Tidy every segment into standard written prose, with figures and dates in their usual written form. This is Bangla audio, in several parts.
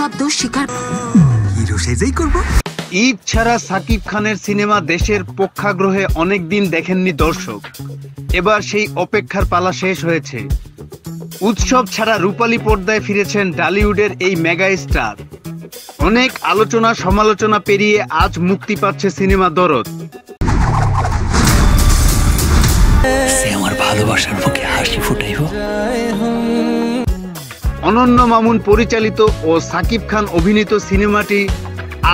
আমার দোষ স্বীকার হিরো সেজেই করব। ঈদ ছাড়া সাকিব খানের সিনেমা দেশের প্রেক্ষাগৃহে অনেকদিন দেখেননি দর্শক। এবার সেই অপেক্ষার পালা শেষ হয়েছে। উৎসব ছাড়া রূপালী পর্দায় ফিরেছেন ঢালিউডের এই মেগা স্টার। অনেক আলোচনা সমালোচনা পেরিয়ে আজ মুক্তি পাচ্ছে সিনেমা দরদ। আমার ভালোবাসার মুখে হাসি ফুটাইব। অনন্য মামুন পরিচালিত ও সাকিব খান অভিনীত সিনেমাটি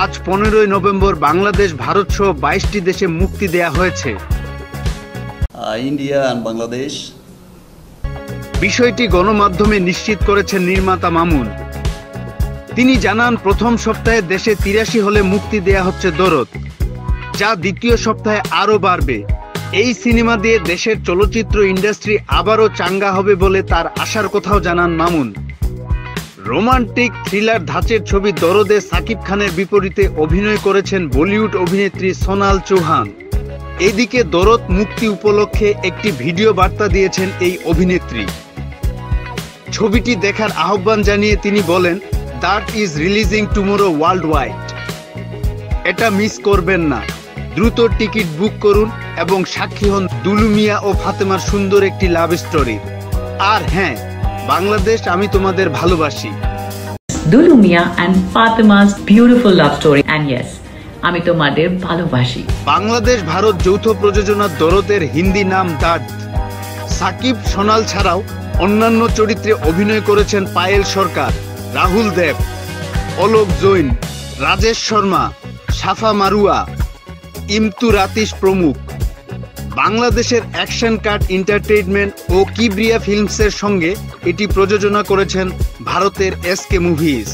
আজ 15 নভেম্বর বাংলাদেশ, ভারত সহ 22টি দেশে মুক্তি দেয়া হয়েছে। ইন্ডিয়া আর বাংলাদেশ। বিষয়টি গণমাধ্যমে নিশ্চিত করেছেন নির্মাতা মামুন। তিনি জানান, প্রথম সপ্তাহে দেশে 83 হলে মুক্তি দেয়া হচ্ছে দরদ, যা দ্বিতীয় সপ্তাহে আরো বাড়বে। এই সিনেমা দিয়ে দেশের চলচ্চিত্র ইন্ডাস্ট্রি আবারও চাঙ্গা হবে বলে তার আশার কথাও জানান মামুন। রোমান্টিক থ্রিলার ধাঁচের ছবি দরদে সাকিব খানের বিপরীতে অভিনয় করেছেন বলিউড অভিনেত্রী সোনাল চৌহান। এদিকে দরদ মুক্তি উপলক্ষে একটি ভিডিও বার্তা দিয়েছেন এই অভিনেত্রী। ছবিটি দেখার আহ্বান জানিয়ে তিনি বলেন, that is releasing tomorrow world wide. এটা মিস করবেন না, দ্রুত টিকিট বুক করুন এবং সাক্ষী হন দুলু মিয়া ও ফাতেমার সুন্দর একটি লাভ স্টোরি। আর হ্যাঁ, বাংলাদেশ আমি তোমাদের ভালোবাসি। Dulu Mia and Fatima's beautiful love story, and yes, আমি তোমাদের ভালোবাসি। বাংলাদেশ ভারত যৌথ প্রযোজনা দরদের হিন্দি নাম দাদ। সাকিব, সোনাল ছাড়াও অন্যান্য চরিত্রে অভিনয় করেছেন পায়েল সরকার, রাহুল দেব, অলোক জৈন, রাজেশ শর্মা, সাফা মারুয়া, ইমতু রাতিশ প্রমুখ। বাংলাদেশের অ্যাকশন কাট এন্টারটেইনমেন্ট ও কিবরিয়া ফিল্মসের সঙ্গে এটি প্রযোজনা করেছেন ভারতের এসকে মুভিজ।